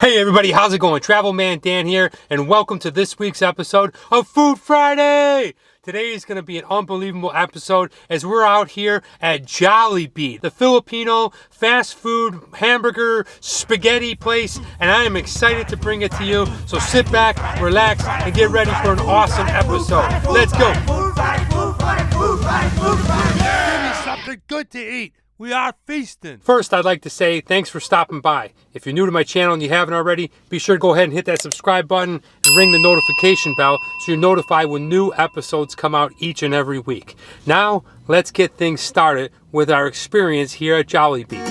Hey everybody, how's it going? Travel Man Dan here, and welcome to this week's episode of Food Friday! Today is going to be an unbelievable episode as we're out here at Jollibee, the Filipino fast food hamburger spaghetti place, and I am excited to bring it to you. So sit back, relax, and get ready for an awesome episode. Let's go! Food Friday, Food Friday, Food Friday, Food Friday! Give me something good to eat. We are feasting. First, I'd like to say thanks for stopping by. If you're new to my channel and you haven't already, be sure to go ahead and hit that subscribe button and ring the notification bell so you're notified when new episodes come out each and every week. Now, let's get things started with our experience here at Jollibee.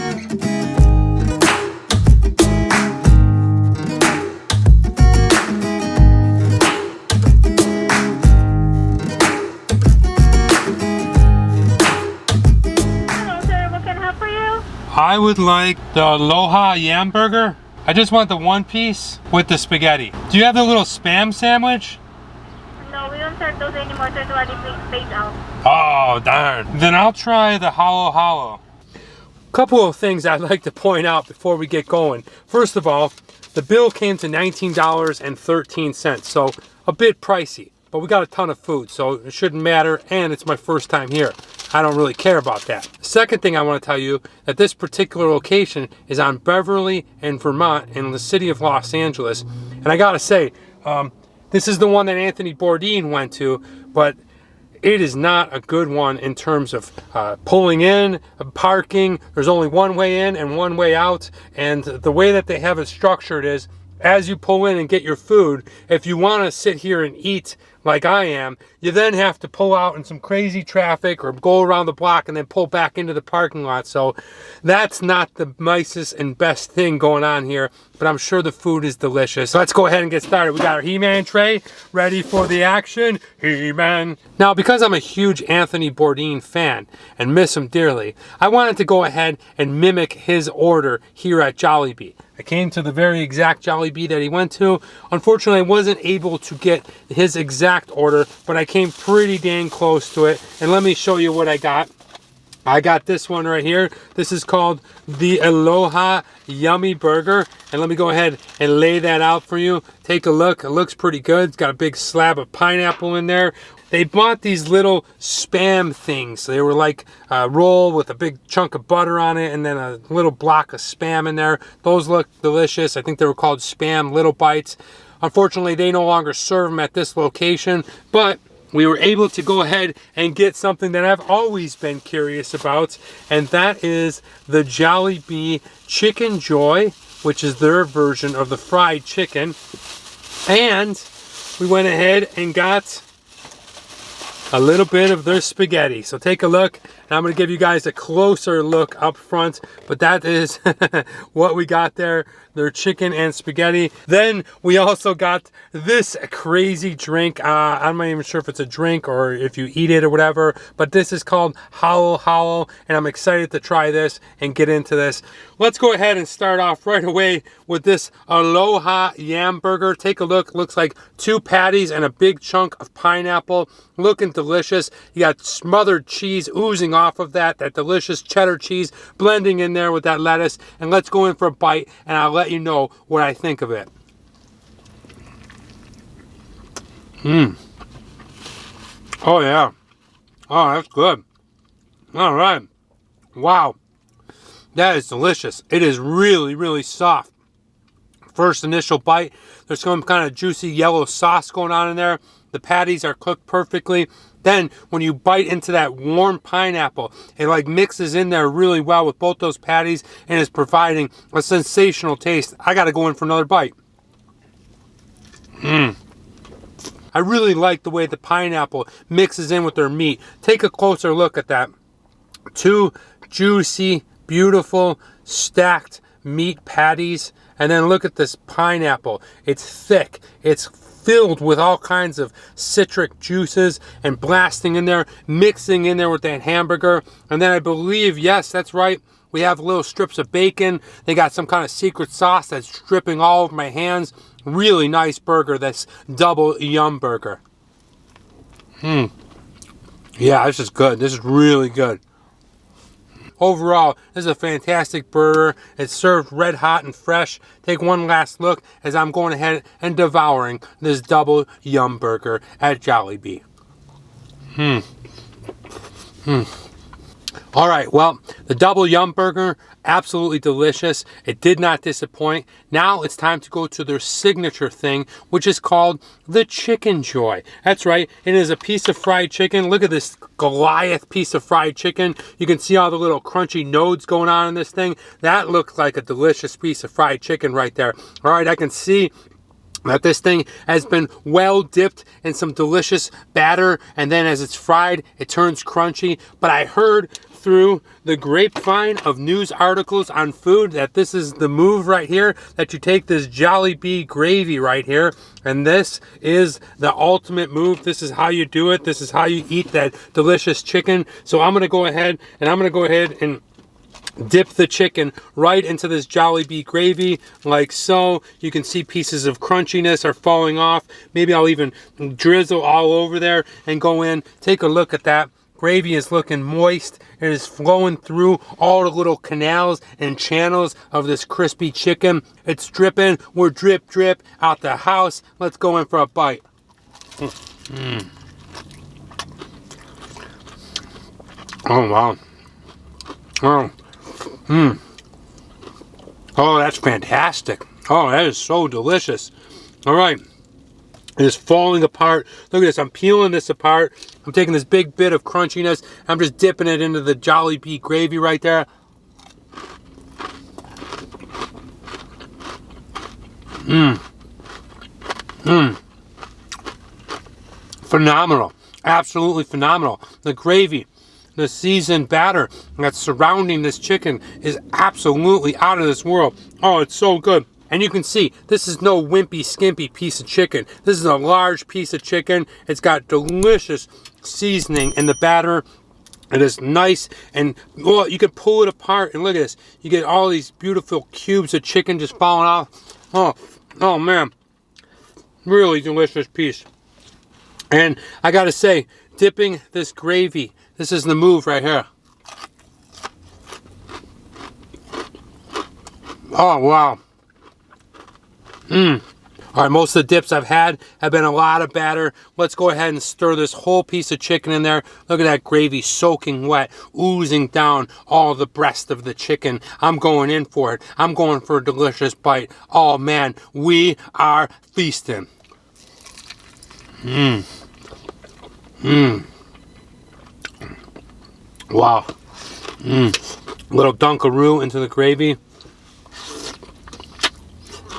I would like the Aloha Yam Burger. I just want the one piece with the spaghetti. Do you have the little Spam sandwich? No, we don't serve those anymore. They're already phased out. Oh, darn. Then I'll try the Halo Halo. Couple of things I'd like to point out before we get going. First of all, the bill came to $19.13, so a bit pricey. But we got a ton of food, so it shouldn't matter, and it's my first time here. I don't really care about that. Second thing I want to tell you, that this particular location is on Beverly and Vermont in the city of Los Angeles. And I gotta say, this is the one that Anthony Bourdain went to, but it is not a good one in terms of pulling in, parking. There's only one way in and one way out, and the way that they have it structured is, as you pull in and get your food, if you want to sit here and eat like I am, you then have to pull out in some crazy traffic or go around the block and then pull back into the parking lot. So that's not the nicest and best thing going on here, but I'm sure the food is delicious. So let's go ahead and get started. We got our He-Man tray ready for the action. He-Man. Now, because I'm a huge Anthony Bourdain fan and miss him dearly, I wanted to go ahead and mimic his order here at Jollibee. I came to the very exact Jollibee that he went to. Unfortunately, I wasn't able to get his exact order, but I came pretty dang close to it. And let me show you what I got. I got this one right here. This is called the Aloha Yummy Burger. And let me go ahead and lay that out for you. Take a look. It looks pretty good. It's got a big slab of pineapple in there. They bought these little Spam things. They were like a roll with a big chunk of butter on it and then a little block of Spam in there. Those look delicious. I think they were called Spam Little Bites. Unfortunately, they no longer serve them at this location, but we were able to go ahead and get something that I've always been curious about, and that is the Jollibee Chicken Joy, which is their version of the fried chicken. And we went ahead and got a little bit of their spaghetti. So take a look, and I'm going to give you guys a closer look up front, but that is what we got there, their chicken and spaghetti. Then we also got this crazy drink. I'm not even sure if it's a drink or if you eat it or whatever, but this is called Halo Halo, and I'm excited to try this and get into this. Let's go ahead and start off right away with this Aloha Yam Burger. Take a look. Looks like 2 patties and a big chunk of pineapple. Looking delicious. You got smothered cheese oozing off of that delicious cheddar cheese blending in there with that lettuce. And let's go in for a bite, and I'll let you know what I think of it. Oh yeah. Oh, that's good. All right. Wow. That is delicious. It is really, really soft. First initial bite, there's some kind of juicy yellow sauce going on in there. The patties are cooked perfectly. Then when you bite into that warm pineapple, it like mixes in there really well with both those patties and is providing a sensational taste. I got to go in for another bite. I really like the way the pineapple mixes in with their meat. Take a closer look at that. 2 juicy, beautiful, stacked meat patties. And then look at this pineapple. It's thick. It's filled with all kinds of citric juices and blasting in there, mixing in there with that hamburger. And then I believe, yes, that's right, we have little strips of bacon. They got some kind of secret sauce that's dripping all over my hands. Really nice burger, this double yum burger. Yeah, this is good. This is really good. overall, this is a fantastic burger. It's served red hot and fresh. Take one last look as I'm going ahead and devouring this double yum burger at Jollibee. All right, well, the double yum burger, absolutely delicious. It did not disappoint. Now it's time to go to their signature thing, which is called the Chicken Joy. That's right, it is a piece of fried chicken. Look at this Goliath piece of fried chicken. You can see all the little crunchy nodes going on in this thing. That looks like a delicious piece of fried chicken right there. All right, I can see that this thing has been well dipped in some delicious batter, and then as it's fried, it turns crunchy. But I heard through the grapevine of news articles on food that this is the move right here, that you take this Jollibee gravy right here, and this is the ultimate move. This is how you do it. This is how you eat that delicious chicken. So I'm gonna go ahead and dip the chicken right into this Jollibee gravy like so. You can see pieces of crunchiness are falling off. Maybe I'll even drizzle all over there and go in. Take a look at that. Gravy is looking moist. It is flowing through all the little canals and channels of this crispy chicken. It's dripping. We're drip drip out the house. Let's go in for a bite. Oh wow. Oh, that's fantastic. Oh, that is so delicious. All right. It is falling apart. Look at this. I'm peeling this apart. I'm taking this big bit of crunchiness. I'm just dipping it into the Jollibee gravy right there. Phenomenal. Absolutely phenomenal. The gravy, the seasoned batter that's surrounding this chicken is absolutely out of this world. Oh, it's so good. And you can see, this is no wimpy, skimpy piece of chicken. This is a large piece of chicken. It's got delicious seasoning in the batter. It is nice, and well, you can pull it apart, and look at this. You get all these beautiful cubes of chicken just falling off. Oh man. Really delicious piece. And I gotta say, dipping this gravy, this is the move right here. Oh, wow. All right, most of the dips I've had have been a lot of batter. Let's go ahead and stir this whole piece of chicken in there. Look at that gravy soaking wet, oozing down all the breast of the chicken. I'm going in for it. I'm going for a delicious bite. Oh, man, we are feasting. Wow. Little Dunkaroo into the gravy.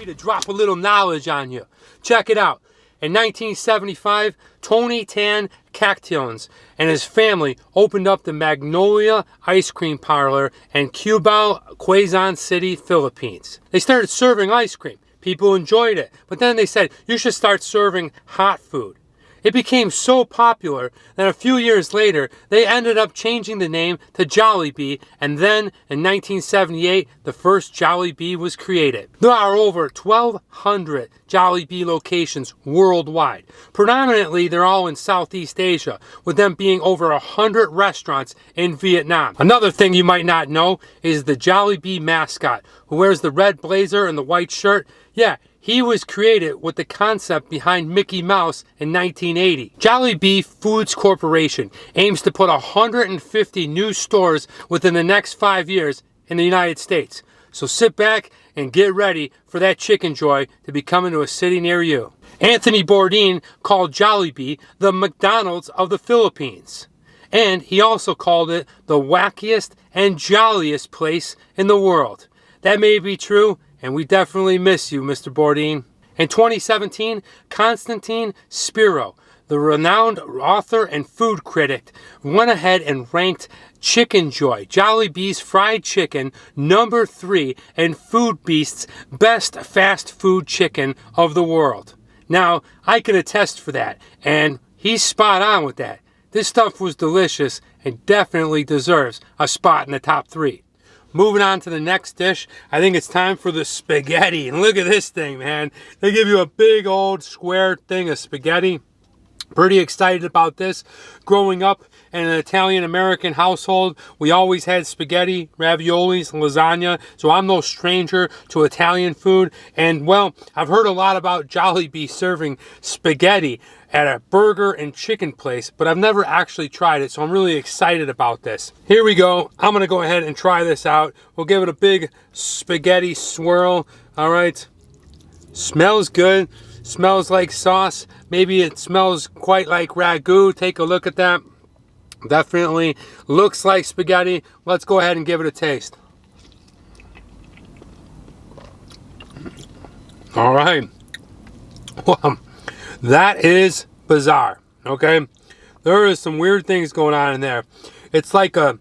To drop a little knowledge on you. Check it out. In 1975, Tony Tan Cactiones and his family opened up the Magnolia Ice Cream Parlor in Cubao, Quezon City, Philippines. They started serving ice cream. People enjoyed it. But then they said, you should start serving hot food. It became so popular that a few years later, they ended up changing the name to Jollibee, and then in 1978, the first Jollibee was created. There are over 1,200 Jollibee locations worldwide. Predominantly, they're all in Southeast Asia, with them being over 100 restaurants in Vietnam. Another thing you might not know is the Jollibee mascot, who wears the red blazer and the white shirt. Yeah, he was created with the concept behind Mickey Mouse in 1980. Jollibee Foods Corporation aims to put 150 new stores within the next 5 years in the United States. So sit back and get ready for that chicken joy to be coming to a city near you. Anthony Bourdain called Jollibee the McDonald's of the Philippines. And he also called it the wackiest and jolliest place in the world. That may be true, and we definitely miss you, Mr. Bourdain. In 2017, Konstantin Spiro, the renowned author and food critic, went ahead and ranked Chicken Joy, Jollibee's fried chicken, number 3 in Food Beast's best fast food chicken of the world. Now, I can attest for that, and he's spot on with that. This stuff was delicious and definitely deserves a spot in the top 3. Moving on to the next dish, I think it's time for the spaghetti. And look at this thing, man. They give you a big old square thing of spaghetti. Pretty excited about this. Growing up in an Italian-American household, we always had spaghetti, raviolis, lasagna, so I'm no stranger to Italian food. And, well, I've heard a lot about Jollibee serving spaghetti at a burger and chicken place, but I've never actually tried it, so I'm really excited about this. Here we go. I'm going to go ahead and try this out. We'll give it a big spaghetti swirl. All right. Smells good. Smells like sauce. Maybe it smells quite like ragu. Take a look at that. Definitely looks like spaghetti. Let's go ahead and give it a taste. All right. Well, that is bizarre. Okay. There is some weird things going on in there. It's like a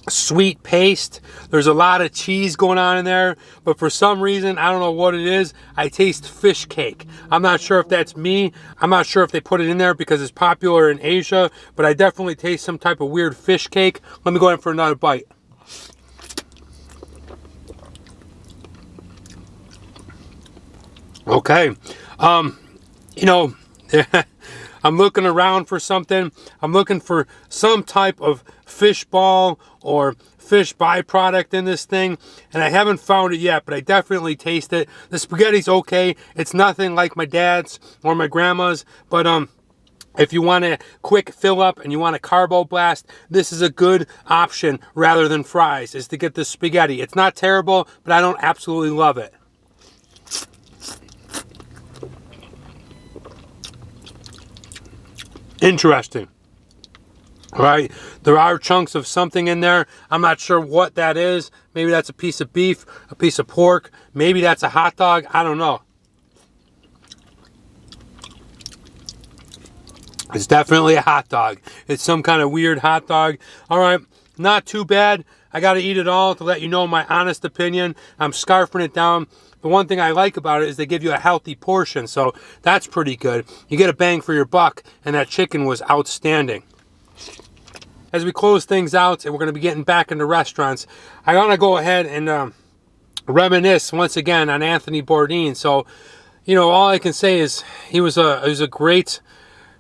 sweet paste. There's a lot of cheese going on in there, but for some reason, I don't know what it is, I taste fish cake. I'm not sure if that's me. I'm not sure if they put it in there because it's popular in Asia, but I definitely taste some type of weird fish cake. Let me go in for another bite. Okay. You know, I'm looking around for something. I'm looking for some type of fish ball or fish byproduct in this thing, and I haven't found it yet, but I definitely taste it. The spaghetti's okay. It's nothing like my dad's or my grandma's, but if you want a quick fill up and you want a carbo blast, this is a good option rather than fries, is to get the spaghetti. It's not terrible, but I don't absolutely love it. Interesting. All right, there are chunks of something in there. I'm not sure what that is. Maybe that's a piece of beef, a piece of pork. Maybe that's a hot dog. I don't know. It's definitely a hot dog. It's some kind of weird hot dog. All right, not too bad. I got to eat it all to let you know my honest opinion. I'm scarfing it down. The one thing I like about it is they give you a healthy portion, so that's pretty good. You get a bang for your buck, and that chicken was outstanding. As we close things out, and we're going to be getting back into restaurants, I want to go ahead and reminisce once again on Anthony Bourdain. So, you know, all I can say is he was a great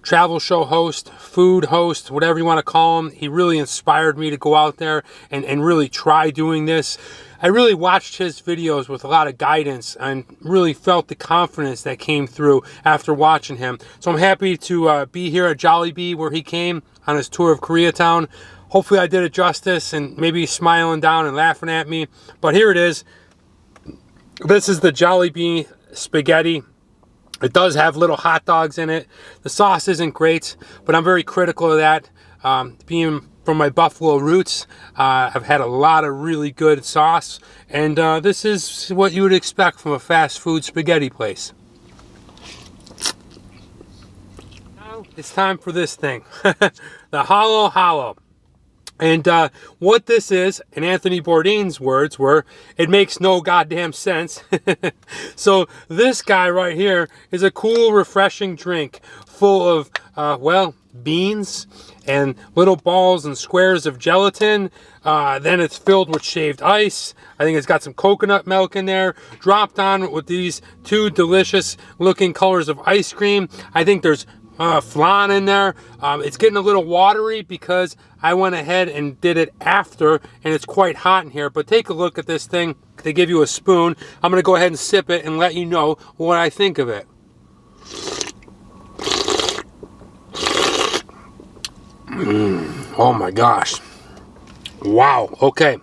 travel show host, food host, whatever you want to call him. He really inspired me to go out there and really try doing this. I really watched his videos with a lot of guidance and really felt the confidence that came through after watching him. So I'm happy to be here at Jollibee where he came on his tour of Koreatown. Hopefully I did it justice and maybe he's smiling down and laughing at me. But here it is. This is the Jollibee spaghetti. It does have little hot dogs in it. The sauce isn't great, but I'm very critical of that. Being from my Buffalo roots, I've had a lot of really good sauce, and this is what you would expect from a fast food spaghetti place. Now it's time for this thing, the Halo Halo. And what this is, in Anthony Bourdain's words, were, it makes no goddamn sense. So this guy right here is a cool, refreshing drink full of, well, beans and little balls and squares of gelatin. Then it's filled with shaved ice. I think it's got some coconut milk in there, dropped on with these two delicious looking colors of ice cream. I think there's flan in there. It's getting a little watery because I went ahead and did it after, and it's quite hot in here. But take a look at this thing. They give you a spoon. I'm going to go ahead and sip it and let you know what I think of it. Oh my gosh. Wow. Okay.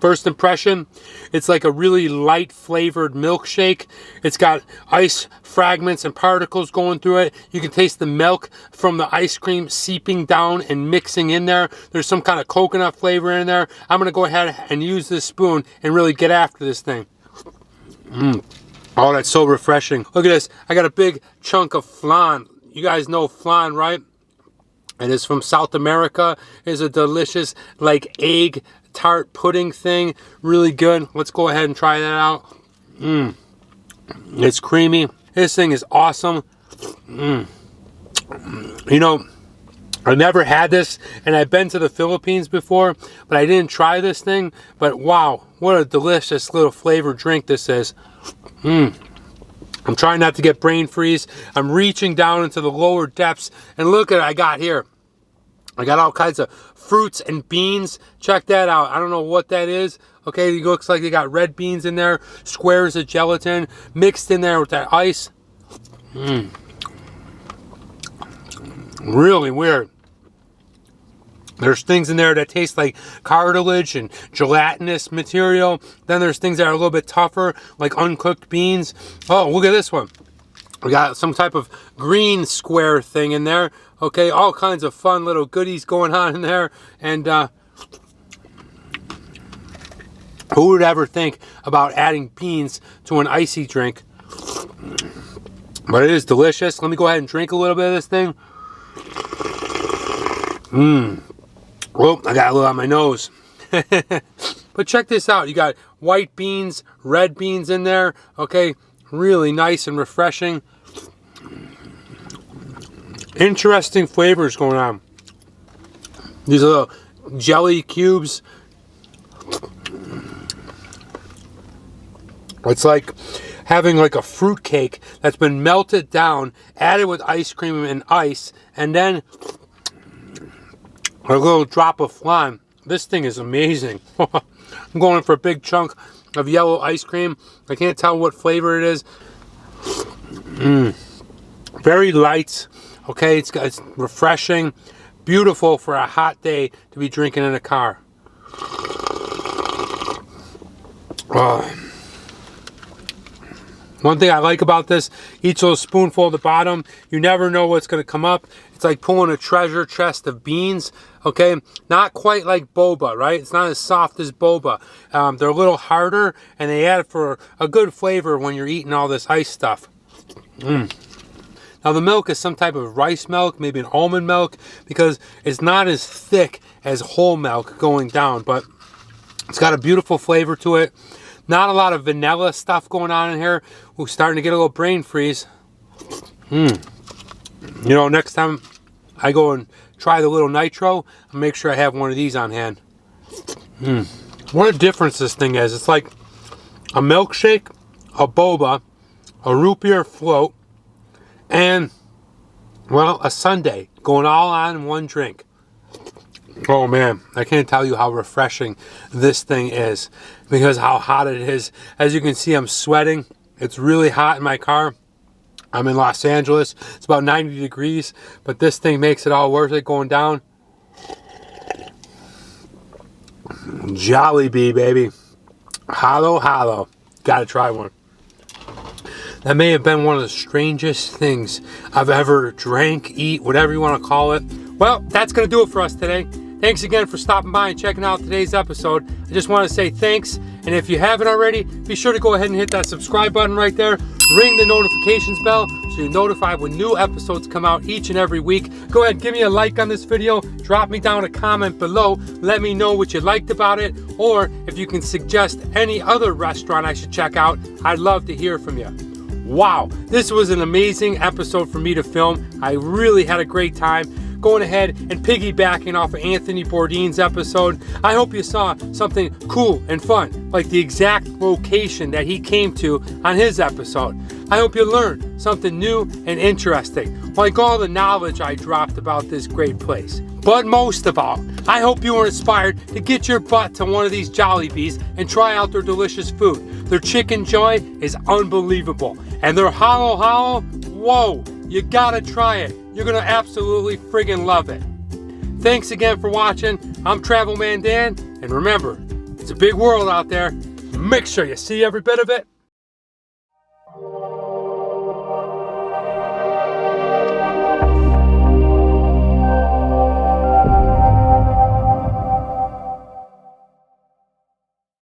First impression, it's like a really light flavored milkshake. It's got ice fragments and particles going through it. You can taste the milk from the ice cream seeping down and mixing in there. There's some kind of coconut flavor in there. I'm going to go ahead and use this spoon and really get after this thing. Oh, that's so refreshing. Look at this. I got a big chunk of flan. You guys know flan, right? It is from South America. It's a delicious, like, egg tart pudding thing. Really good. Let's go ahead and try that out. It's creamy. This thing is awesome. You know, I never had this, and I've been to the Philippines before, but I didn't try this thing. But wow, what a delicious little flavored drink this is. I'm I'm trying not to get brain freeze. I'm reaching down into the lower depths, and look at what I got here. I got all kinds of fruits and beans. Check that out. I don't know what that is. Okay, it looks like they got red beans in there, squares of gelatin mixed in there with that ice. Really weird. There's things in there that taste like cartilage and gelatinous material. Then there's things that are a little bit tougher, like uncooked beans. Oh, look at this one. We got some type of green square thing in there. Okay, all kinds of fun little goodies going on in there. And who would ever think about adding beans to an icy drink? But it is delicious. Let me go ahead and drink a little bit of this thing. Oh, I got a little on my nose. But check this out. You got white beans, red beans in there. Okay, really nice and refreshing. Interesting flavors going on. These little jelly cubes. It's like having like a fruit cake that's been melted down, added with ice cream and ice, and then a little drop of flan. This thing is amazing. I'm going for a big chunk of yellow ice cream. I can't tell what flavor it is. Very light. Okay, it's refreshing, beautiful for a hot day to be drinking in a car. One thing I like about this, each little spoonful at the bottom, you never know what's going to come up. It's like pulling a treasure chest of beans, okay? Not quite like boba, right? It's not as soft as boba. They're a little harder, and they add it for a good flavor when you're eating all this ice stuff. Now the milk is some type of rice milk, maybe an almond milk, because it's not as thick as whole milk going down, but it's got a beautiful flavor to it. Not a lot of vanilla stuff going on in here. We're starting to get a little brain freeze. You know, next time I go and try the little nitro, I'll make sure I have one of these on hand. What a difference this thing is. It's like a milkshake, a boba, a root beer float, and, well, a sundae going all on in one drink. Oh man, I can't tell you how refreshing this thing is because how hot it is. As you can see, I'm sweating. It's really hot in my car. I'm in Los Angeles. It's about 90 degrees, but this thing makes it all worth it going down. Jollibee, baby. Hollow, hollow. Gotta try one. That may have been one of the strangest things I've ever drank, eat, whatever you want to call it. Well, that's going to do it for us today. Thanks again for stopping by and checking out today's episode. I just want to say thanks. And if you haven't already, be sure to go ahead and hit that subscribe button right there. Ring the notifications bell so you're notified when new episodes come out each and every week. Go ahead and give me a like on this video. Drop me down a comment below. Let me know what you liked about it. Or if you can suggest any other restaurant I should check out, I'd love to hear from you. Wow, this was an amazing episode for me to film. I really had a great time going ahead and piggybacking off of Anthony Bourdain's episode. I hope you saw something cool and fun, like the exact location that he came to on his episode. I hope you learned something new and interesting, like all the knowledge I dropped about this great place. But most of all, I hope you were inspired to get your butt to one of these Jollibees and try out their delicious food. Their chicken joy is unbelievable. And their hollow hollow, whoa, you gotta try it. You're gonna absolutely friggin' love it. Thanks again for watching. I'm Travel Man Dan, and remember, it's a big world out there. Make sure you see every bit of it.